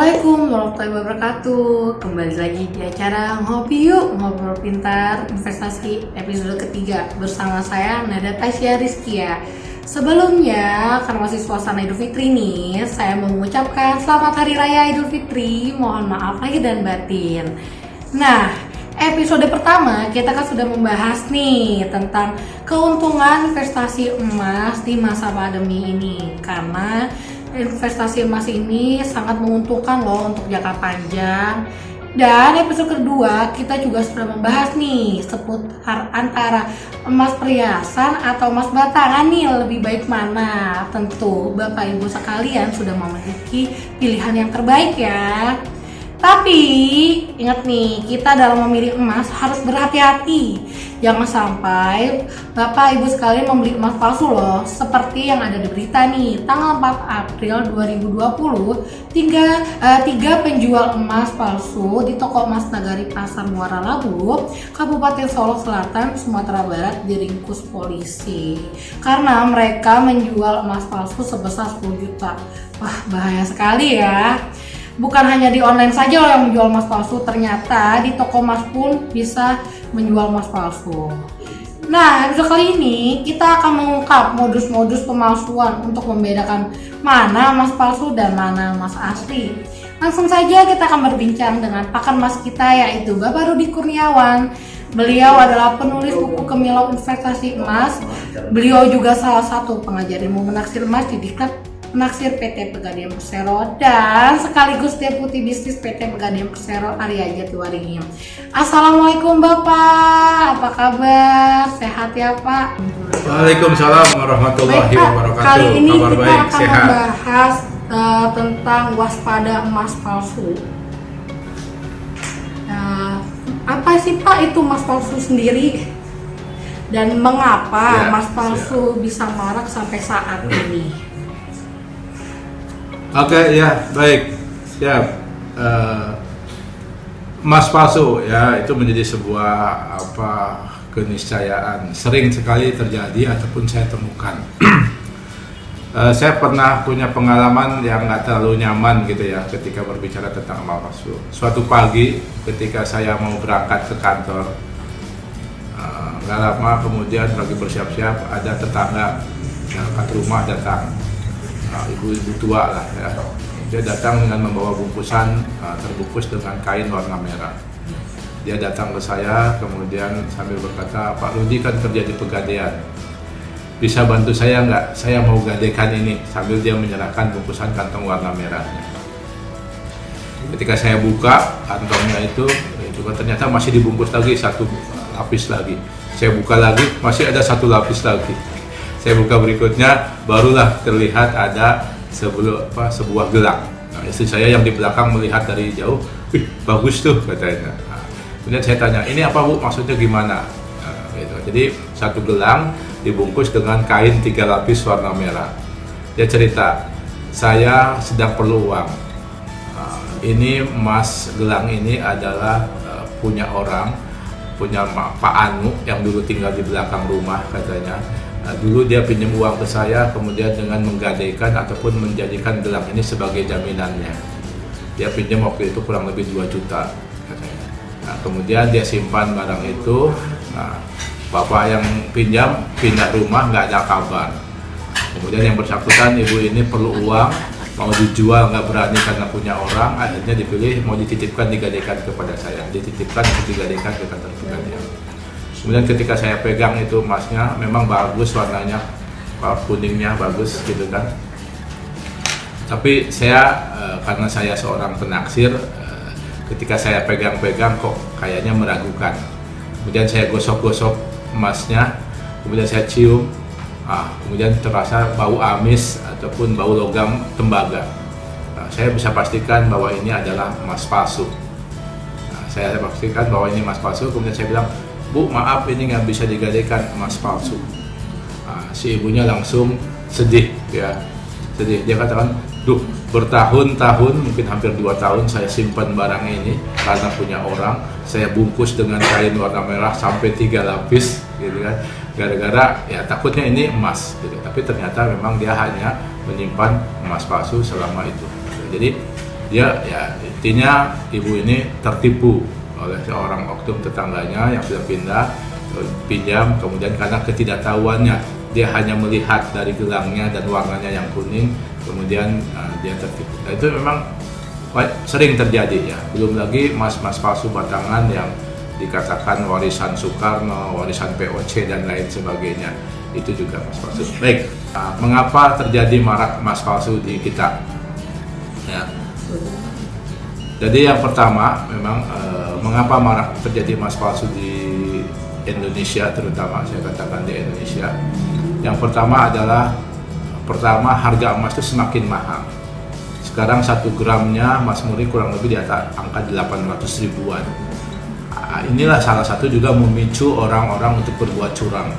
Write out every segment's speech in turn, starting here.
Assalamualaikum warahmatullahi wabarakatuh. Kembali lagi di acara Ngopi Yuk Ngobrol Pintar Investasi episode ketiga bersama saya Nada Tasya Rizkia. Sebelumnya, karena masih suasana Idul Fitri nih, saya mau mengucapkan selamat Hari Raya Idul Fitri. Mohon maaf lahir dan batin. Nah, episode pertama kita kan sudah membahas nih tentang keuntungan investasi emas di masa pandemi ini, karena investasi emas ini sangat menguntungkan loh untuk jangka panjang. Dan episode kedua kita juga sudah membahas nih seputar antara emas perhiasan atau emas batangan nih, lebih baik mana. Tentu Bapak Ibu sekalian sudah memiliki pilihan yang terbaik ya. Tapi ingat nih, kita dalam memilih emas harus berhati-hati. Jangan sampai Bapak Ibu sekalian membeli emas palsu loh. Seperti yang ada di berita nih, tanggal 4 April 2020 tiga penjual emas palsu di toko emas Nagari Pasar Muara Labu, Kabupaten Solok Selatan, Sumatera Barat diringkus polisi karena mereka menjual emas palsu sebesar 10 juta. Wah, bahaya sekali ya. Bukan hanya di online saja loh yang menjual emas palsu, ternyata di toko emas pun bisa menjual emas palsu. Nah, episode kali ini kita akan mengungkap modus-modus pemalsuan untuk membedakan mana emas palsu dan mana emas asli. Langsung saja kita akan berbincang dengan pakar emas kita, yaitu Bapak Rudi Kurniawan. Beliau adalah penulis buku Kemilau Investasi Emas. Beliau juga salah satu pengajar ilmu menaksir emas di Diklat Penaksir PT Pegadaian Persero dan sekaligus Deputi Bisnis PT Pegadaian Persero Arya Jatiwaringin. Assalamualaikum Bapak, apa kabar? Sehat ya Pak? Waalaikumsalam warahmatullahi wabarakatuh. Kali ini kabar kita baik, akan sehat. membahas tentang waspada emas palsu. Apa sih Pak itu emas palsu sendiri? Dan mengapa Ya, emas palsu bisa marak sampai saat ini? Oke, ya, baik. Siap. Emas palsu ya itu menjadi sebuah keniscayaan, sering sekali terjadi ataupun saya temukan. Saya pernah punya pengalaman yang nggak terlalu nyaman gitu ya ketika berbicara tentang emas palsu. Suatu pagi ketika saya mau berangkat ke kantor, nggak lama kemudian lagi bersiap-siap ada tetangga dekat rumah datang. Ibu-ibu tua lah ya. Dia datang dengan membawa bungkusan terbungkus dengan kain warna merah. Dia datang ke saya kemudian sambil berkata, Pak Rudi kan kerja di Pegadaian, bisa bantu saya nggak? Saya mau gadekan ini, sambil dia menyerahkan bungkusan kantong warna merahnya. Ketika saya buka kantongnya itu ternyata masih dibungkus lagi satu lapis lagi. Saya buka lagi, masih ada satu lapis lagi. Saya buka berikutnya, barulah terlihat ada sebuah gelang. Nah, istri saya yang di belakang melihat dari jauh, wih bagus tuh katanya. Nah, kemudian saya tanya, ini apa Bu, maksudnya gimana? Nah, gitu. Jadi satu gelang dibungkus dengan kain 3 lapis warna merah. Dia cerita, saya sedang perlu uang. Ini emas gelang ini adalah punya orang, punya Pak Anu yang dulu tinggal di belakang rumah katanya. Dulu dia pinjam uang ke saya, kemudian dengan menggadaikan ataupun menjadikan gelang ini sebagai jaminannya. Dia pinjam waktu itu kurang lebih 2 juta katanya. Nah, kemudian dia simpan barang itu. Nah, bapak yang pinjam pindah rumah, nggak ada kabar. Kemudian yang bersangkutan, ibu ini perlu uang, mau dijual nggak berani karena punya orang, akhirnya dipilih mau dititipkan, digadaikan kepada saya. Dititipkan untuk digadaikan ke kantor Pegadaian. Kemudian ketika saya pegang itu emasnya, memang bagus warnanya, kuningnya bagus gitu kan. Tapi saya karena saya seorang penaksir, ketika saya pegang-pegang kok kayaknya meragukan. Kemudian saya gosok-gosok emasnya, kemudian saya cium, kemudian terasa bau amis ataupun bau logam tembaga. Saya bisa pastikan bahwa ini adalah emas palsu. Saya pastikan bahwa ini emas palsu, kemudian saya bilang, Bu, maaf ini nggak bisa digadaikan, emas palsu. Si ibunya langsung sedih ya, sedih. Dia katakan, duh, bertahun-tahun, mungkin hampir 2 tahun saya simpan barang ini karena punya orang. Saya bungkus dengan kain warna merah sampai 3 lapis, gitu kan. Gara-gara ya takutnya ini emas, gitu. Tapi ternyata memang dia hanya menyimpan emas palsu selama itu. Jadi Dia ya intinya ibu ini tertipu oleh seorang oknum tetangganya yang sudah pinjam, kemudian karena ketidaktahuannya dia hanya melihat dari gelangnya dan warnanya yang kuning, kemudian dia tertipu. Nah, itu memang sering terjadi ya. Belum lagi emas-emas palsu batangan yang dikatakan warisan Soekarno, warisan POC dan lain sebagainya. Itu juga emas palsu. Baik, mengapa terjadi marak emas palsu di kita? Ya. Jadi yang pertama memang mengapa marak terjadi emas palsu di Indonesia, terutama saya katakan di Indonesia. Yang pertama adalah harga emas itu semakin mahal. Sekarang 1 gramnya Mas Muri kurang lebih di atas angka 800 ribuan. Inilah salah satu juga memicu orang-orang untuk berbuat curang.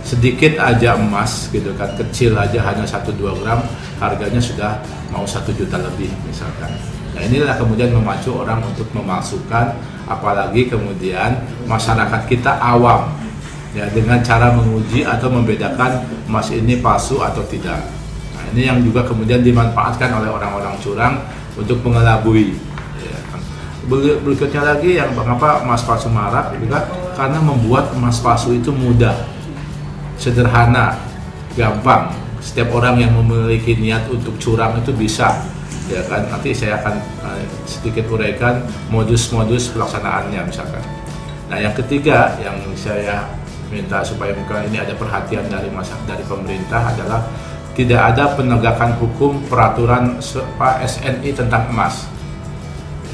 Sedikit aja emas gitu kan, kecil aja hanya 1-2 gram, harganya sudah mau 1 juta lebih misalkan. Nah inilah kemudian memacu orang untuk memalsukan, apalagi kemudian masyarakat kita awam ya dengan cara menguji atau membedakan emas ini palsu atau tidak. Nah ini yang juga kemudian dimanfaatkan oleh orang-orang curang untuk mengelabui. Berikutnya lagi yang mengapa emas palsu marak juga karena membuat emas palsu itu mudah, sederhana, gampang. Setiap orang yang memiliki niat untuk curang itu bisa, ya kan. Nanti saya akan sedikit uraikan modus-modus pelaksanaannya misalkan. Nah yang ketiga yang saya minta supaya mungkin ini ada perhatian dari pemerintah adalah tidak ada penegakan hukum peraturan SNI tentang emas.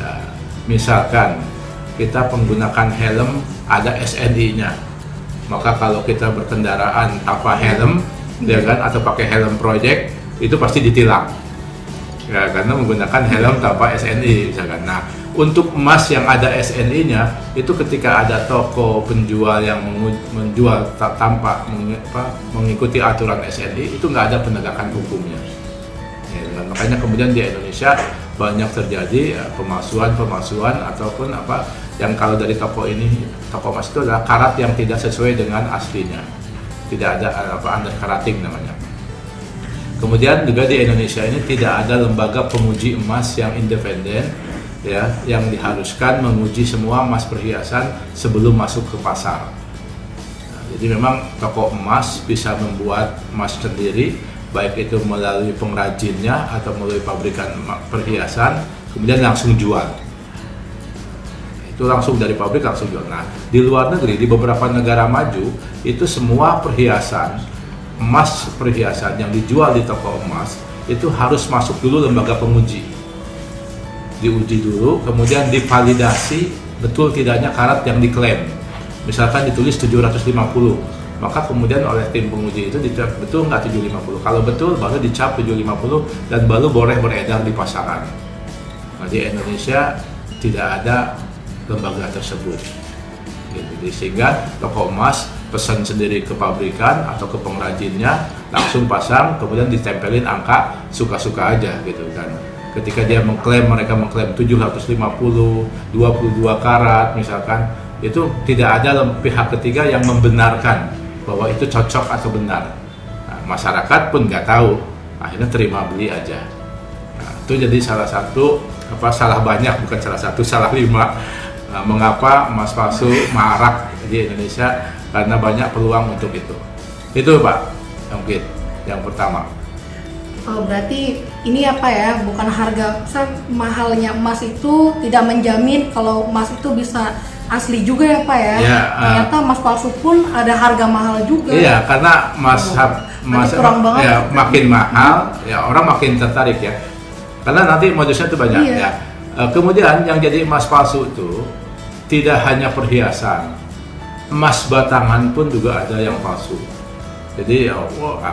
Ya, misalkan kita menggunakan helm ada SNI-nya, maka kalau kita berkendaraan tanpa helm, ya kan, atau pakai helm project itu pasti ditilang, ya karena menggunakan helm tanpa SNI misalkan. Nah untuk emas yang ada SNI-nya itu ketika ada toko penjual yang menjual tanpa mengikuti aturan SNI itu nggak ada penegakan hukumnya. Ya, kan? Makanya kemudian di Indonesia banyak terjadi pemalsuan ataupun yang kalau dari toko emas itu adalah karat yang tidak sesuai dengan aslinya, tidak ada undercarating namanya. Kemudian juga di Indonesia ini tidak ada lembaga penguji emas yang independen ya, yang diharuskan menguji semua emas perhiasan sebelum masuk ke pasar. Nah, jadi memang toko emas bisa membuat emas sendiri, baik itu melalui pengrajinnya atau melalui pabrikan perhiasan, kemudian langsung jual. Itu langsung dari pabrik langsung jual. Nah, di luar negeri, di beberapa negara maju, itu semua emas perhiasan yang dijual di toko emas itu harus masuk dulu lembaga penguji. Diuji dulu, kemudian divalidasi betul tidaknya karat yang diklaim. Misalkan ditulis 750, maka kemudian oleh tim penguji itu dicap betul nggak 750. Kalau betul baru dicap 750 dan baru boleh beredar di pasaran. Nah, di Indonesia tidak ada lembaga tersebut. Jadi sehingga toko emas pesan sendiri ke pabrikan atau ke pengrajinnya, langsung pasang, kemudian ditempelin angka suka-suka aja gitu kan. Ketika mereka mengklaim 750, 22 karat misalkan, itu tidak ada pihak ketiga yang membenarkan bahwa itu cocok atau benar. Nah, masyarakat pun nggak tahu, akhirnya terima beli aja. Nah, itu jadi salah lima mengapa emas palsu marak di Indonesia, karena banyak peluang untuk itu. Itu Pak, mungkin yang pertama. Oh, berarti ini bukan harga mahalnya emas itu tidak menjamin kalau emas itu bisa asli juga ya Pak ya? Ya ternyata emas palsu pun ada harga mahal juga. Iya, karena emas ya, makin mahal, ya orang makin tertarik ya. Karena nanti modusnya itu banyak ya. Kemudian yang jadi emas palsu itu tidak hanya perhiasan, emas batangan pun juga ada yang palsu. Jadi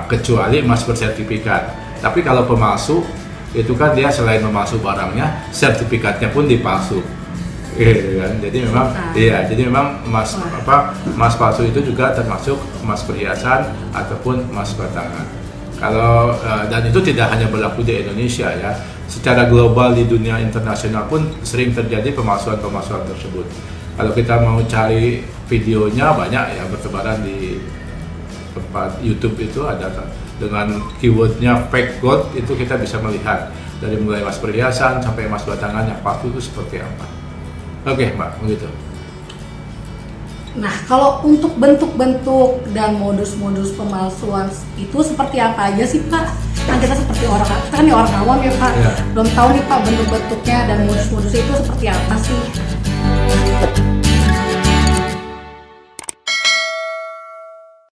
kecuali emas bersertifikat. Tapi kalau pemalsu itu kan dia selain memalsu barangnya, sertifikatnya pun dipalsu. Jadi memang emas palsu itu juga termasuk emas perhiasan ataupun emas batangan. Dan itu tidak hanya berlaku di Indonesia ya. Secara global di dunia internasional pun sering terjadi pemalsuan tersebut. Kalau kita mau cari videonya banyak ya, bertebaran di tempat YouTube itu ada dengan keywordnya fake gold, itu kita bisa melihat dari mulai emas perhiasan sampai emas batangan yang palsu itu seperti apa. Oke Mbak, begitu. Nah, kalau untuk bentuk-bentuk dan modus-modus pemalsuan itu seperti apa aja sih Pak? Kan kita seperti kita kan orang awam ya Pak, belum tahu nih Pak bentuk-bentuknya dan modus-modusnya itu seperti apa sih?